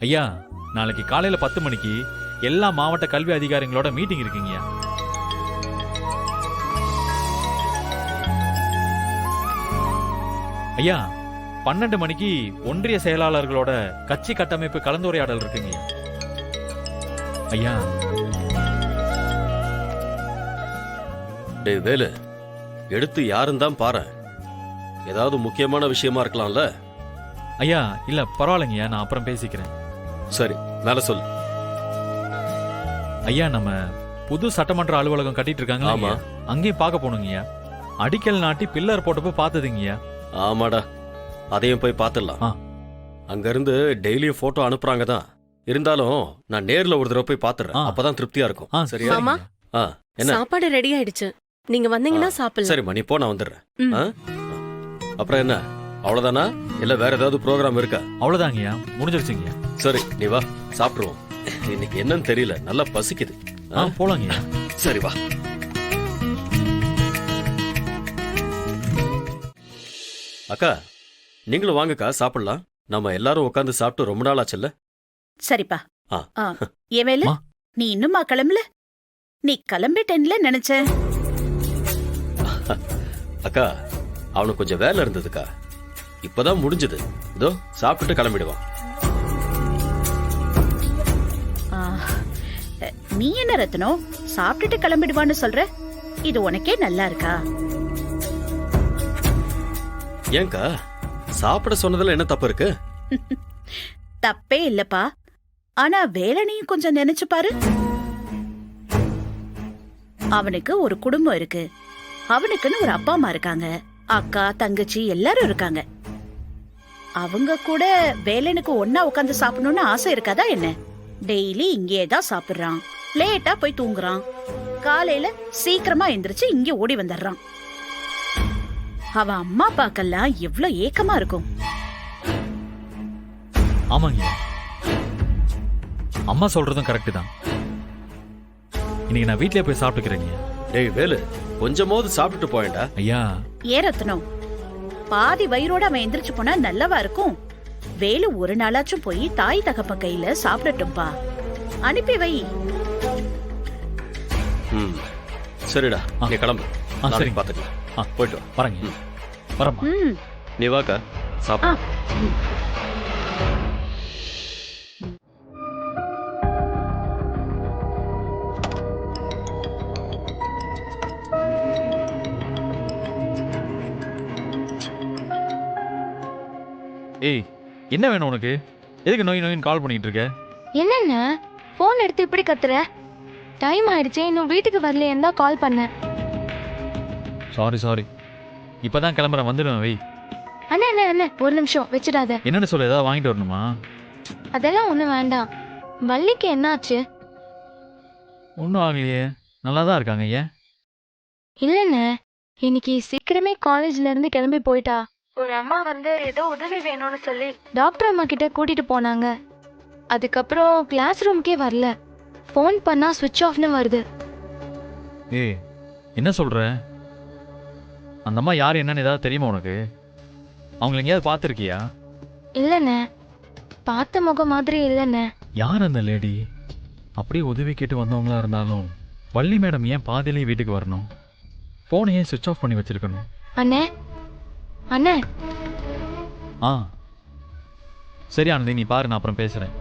ஐயா, நாளைக்கு காலையில 10 மணிக்கு எல்லா மாவட்ட கல்வி அதிகாரிகளோட மீட்டிங் இருக்குங்கய்யா. ஐயா, 12 மணிக்கு ஒன்றிய செயலாளர்களோட கட்சி கட்டமைப்பு கலந்துரையாடல் இருக்குங்கய்யா. ஐயா. டேய் வேலு, எடுத்து யாருன்னு தான் பாரு. ஏதாவது முக்கியமான விஷயமா இருக்கலாம்ல. ஐயா இல்ல பரவாயில்லைங்கய்யா, நான் அப்புறம் பேசிக்கிறேன். சரி, மேல சொல்லு. ஐயா, நம்ம புது சட்டமன்ற அலுவலகம் கட்டிட்டு இருக்காங்க. ஆமா, அங்கேயும் பார்க்க போனுங்கய்யா. அடிக்கல் நாட்டி பில்லர் போட்டப்போ பார்த்ததுங்கய்யா. ஆமாடா, அதையும் போய் பார்த்துடலாம். அங்க இருந்து டெய்லியும் போட்டோ அனுப்புறாங்க தான். இருந்தாலும் நான் நேர்ல ஒரு தடவை போய் பாத்துறேன். அப்பதான் திருப்தியா இருக்கும். சரியா? என்ன சாப்பாடு ரெடி ஆயிடுச்சு, நீங்க வந்தீங்கன்னா சாப்பிடலாம். சரி மணி, போ, நான் வந்துடுறேன். அப்புறம் என்ன, அவ்வளவுதானா இல்ல வேற ஏதாவது ப்ரோக்ராம் இருக்கா? அவ்வளவுதாங்கய்யா, முடிஞ்சிருச்சுங்கய்யா. சரி, நீ வா, சாப்பிடுவோம். இன்னைக்கு என்னன்னு தெரியல, நல்லா பசிக்குது. போலாங்கய்யா. சரி வா. அக்கா, நீங்களும் வாங்கக்கா, சாப்பிடலாம். நம்ம எல்லாரும் உட்காந்து சாப்பிட்டு ரொம்ப நாள் ஆச்சுல்ல. சரிப்பா. ஏன் வேலு, நீ இன்னுமா கிளம்பல? நீ கிளம்பிட்டேன்ல நினைச்ச. அக்கா, அவனுக்கு கொஞ்சம் வேலை இருந்ததுக்கா, இப்பதான் முடிஞ்சது. இதோ சாப்பிட்டுட்டு கிளம்பிடுவான். நீ என்ன ரத்னம், சாப்பிட்டுட்டு கிளம்பிடுவான்னு சொல்ற? இது உனக்கே நல்லா இருக்கா? ஏங்கா, சாப்பிட சொன்னதுல என்ன தப்பு இருக்கு? தப்பே இல்லப்பா. ஆனா வேலனையும் கொஞ்சம் நினைச்சு பாரு. அவனுக்கு ஒரு குடும்பம் இருக்கு, அவனுக்குன்னு ஒரு அப்பா அம்மா இருக்காங்க, அக்கா தங்கச்சி எல்லாரும் இருக்காங்க. அவங்க கூட வேலனுக்கு ஒன்னா உட்காந்து சாப்பிடணும்னு ஆசை இருக்காதா என்ன? டெய்லி இங்கேதான் சாப்பிடுறான், லேட்டா போய் தூங்குறான், காலையில சீக்கிரமா எந்திரிச்சு இங்க ஓடி வந்துடுறான். அவன் அம்மா அப்பாக்கெல்லாம் எவ்வளவு ஏக்கமா இருக்கும். ஆமாங்க, அம்மா சொல்றதும் கரெக்ட் தான். இன்னைக்கு நான் வீட்லயே போய் சாப்பிட்டுக்கிறேங்க. டேய் வேலு, கொஞ்சமாவது சாப்பிட்டுட்டு போயேன்டா. ஐயா. ஏ ரத்னம், பாதி வயிறோட அவன் எந்திரிச்சு போனா நல்லவா இருக்கும். வேலு ஒரு நாளாச்சும் போய் தாய் தகப்ப கையில சாப்பிடட்டும்பா. அனுப்பி வை. சரிடா, நீ கிளம்பு. சரி, பாத்துக்கலாம். போயிட்டு வா. வரங்க, வரமா. நீ வாக்கா, சாப்பிடு. ஏய், என்ன வேணும் உனக்கு? எதுக்கு நோய் நோயின்னு கால் பண்ணிட்டு இருக்க? என்னென்ன போன் எடுத்து இப்படி கத்துற? டைம் ஆயிடுச்சு, இன்னும் வீட்டுக்கு வரலையேன்னு தான் கால் பண்ணேன். சாரி, இப்பதான் கிளம்புறேன், வந்துடுவேன். வை. அண்ணா அண்ணா அண்ணா, ஒரு நிமிஷம் வச்சிடாத. என்னன்னு சொல்ல, ஏதாவது வாங்கிட்டு வரணுமா? அதெல்லாம் ஒன்றும் வேண்டாம். வள்ளிக்கு என்னாச்சு? ஒன்றும் ஆகலையே, நல்லா தான் இருக்காங்க. ஏன்? இல்லைண்ணே, இன்னைக்கு சீக்கிரமே காலேஜ்ல இருந்து கிளம்பி போயிட்டா. ஒரு அம்மா வந்து ஏதோ உதவி வேணும்னு சொல்லி டாக்டர் அம்மா கிட்ட கூட்டிட்டு போனாங்க. அதுக்கப்புறம் கிளாஸ் ரூம்க்கே வரல. ஃபோன் பண்ணா சுவிட்ச் ஆஃப்னு வருது. ஏய், என்ன சொல்ற? அந்த அம்மா யார் என்னன்னு ஏதாவது தெரியுமா உனக்கு? அவங்களை எங்கேயாவது பார்த்துருக்கியா? இல்லைண்ணே, பார்த்த முகம் மாதிரி இல்லைண்ணே. யார் அந்த லேடி? அப்படியே உதவி கேட்டு வந்தவங்களா இருந்தாலும் வள்ளி மேடம் ஏன் பாதியிலேயே வீட்டுக்கு வரணும்? ஃபோனை ஏன் சுவிட்ச் ஆஃப் பண்ணி வச்சிருக்கணும்? அண்ணே அண்ணே. சரி ஆனந்தி, நீ பாரு, நான் அப்புறம் பேசுறேன்.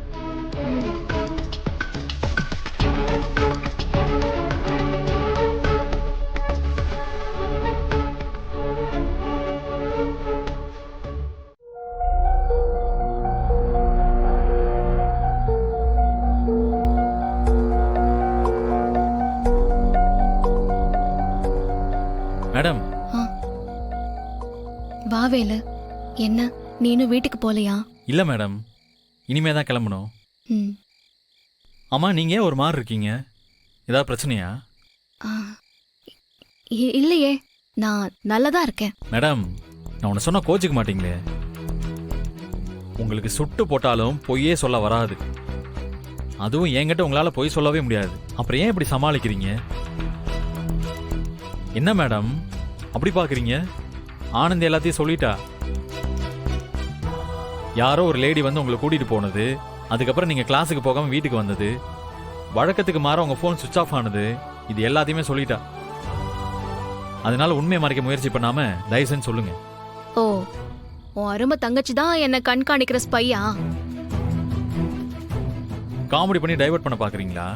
மேடம். வா வேலு, என்ன நீனும் வீட்டுக்கு போலையா? இல்ல மேடம், இனிமே தான் கிளம்பணும். ஆமா, நீங்க ஏன் ஒரு மாதிரி இருக்கீங்க? ஏதாவது பிரச்சனையா? இல்லையே, நான் நல்லதா இருக்கேன். மேடம், நான் உன்னை சொன்னா கோச்சிக்க மாட்டீங்களே. உங்களுக்கு சுட்டு போட்டாலும் பொய்யே சொல்ல வராது. அதுவும் என்கிட்ட உங்களால பொய் சொல்லவே முடியாது. அப்புறம் ஏன் இப்படி சமாளிக்கிறீங்க? என்ன மேடம் அப்படி பாக்குறீங்க? ஆனந்த் எல்லாத்தையும் சொல்லிட்டா. யாரோ ஒரு லேடி வந்து உங்களை கூட்டிட்டு போனது, அதுக்கப்புறம் நீங்கள் கிளாஸுக்கு போகாமல் வீட்டுக்கு வந்தது, வழக்கத்துக்கு மாற உங்கள் ஃபோன் சுவிட்ச் ஆஃப் ஆனது, இது எல்லாத்தையுமே சொல்லிட்டா. அதனால உண்மையை மறைக்க முயற்சி பண்ணாம தயவுசென்னு சொல்லுங்க. ஓ உன் அருமை தங்கச்சி தான் என்ன கண்காணிக்கிற ஸ்பையா? காமெடி பண்ணி டைவர்ட் பண்ண பார்க்குறீங்களா?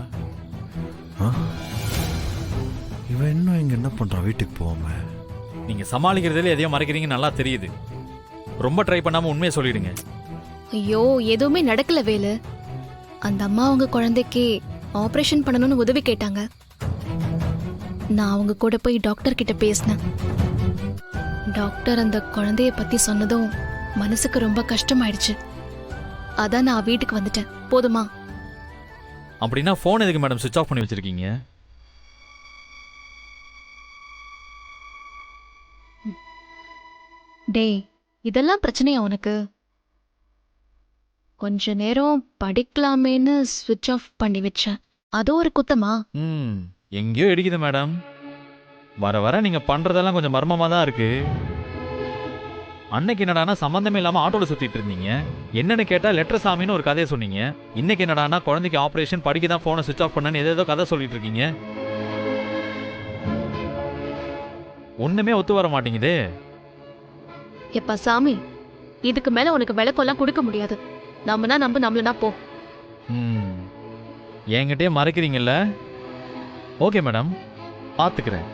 இவன் இன்னும் இங்க என்ன பண்றான் வீட்டுக்கு போகாம? நீங்கள் சமாளிக்கிறதுல எதையோ மறைக்கிறீங்க நல்லா தெரியுது. ரொம்ப ட்ரை பண்ணாமல் உண்மையை சொல்லிடுங்க. ஐயோ எதுவுமே நடக்கல வேலு. அந்த அம்மா அவங்க குழந்தைக்கு ஆபரேஷன் பண்ணணும்னு உதவி கேட்டாங்க. நான் அவங்க கூட போய் டாக்டர் கிட்ட பேசினேன். டாக்டர் அந்த குழந்தைய பத்தி சொன்னதும் மனசுக்கு ரொம்ப கஷ்டமாயிடுச்சு. அதான் நான் வீட்டுக்கு வந்துட்டேன். போதுமா? அப்படின்னா ஃபோன் எதுக்கு மேடம் சுவிட்ச் ஆஃப் பண்ணி வச்சிருக்கீங்க? டேய் இதெல்லாம் பிரச்சனையா உனக்கு? கொஞ்ச நேரம் படிக்கலாமேன்னு ஸ்விட்ச் ஆஃப் பண்ணி வச்சேன். அது ஒரு குத்தமா? எங்கேயோ இடிக்குது மேடம். வர வர நீங்கள் பண்ணுறதெல்லாம் கொஞ்சம் மர்மமாக தான் இருக்கு. அன்னைக்கு என்னடானா சம்மந்தமே இல்லாமல் ஆட்டோவில் சுற்றிட்டு இருந்தீங்க. என்னன்னு கேட்டால் லெட்டர் சாமின்னு ஒரு கதையை சொன்னீங்க. இன்னைக்கு என்னடானா குழந்தைக்கு ஆப்ரேஷன், படிக்க தான் ஃபோனை சுவிட்ச் ஆஃப் பண்ணேன்னு ஏதோ கதை சொல்லிட்டு இருக்கீங்க. ஒன்றுமே ஒத்து வர மாட்டேங்குதே. எப்பா சாமி, இதுக்கு மேல உனக்கு விளக்கம்லாம் கொடுக்க முடியாது. நம்மனா நம்ப, நம்மளனா போ. என்கிட்டயே மறைக்கிறீங்கல்ல? ஓகே மேடம், பார்த்துக்கிறேன்.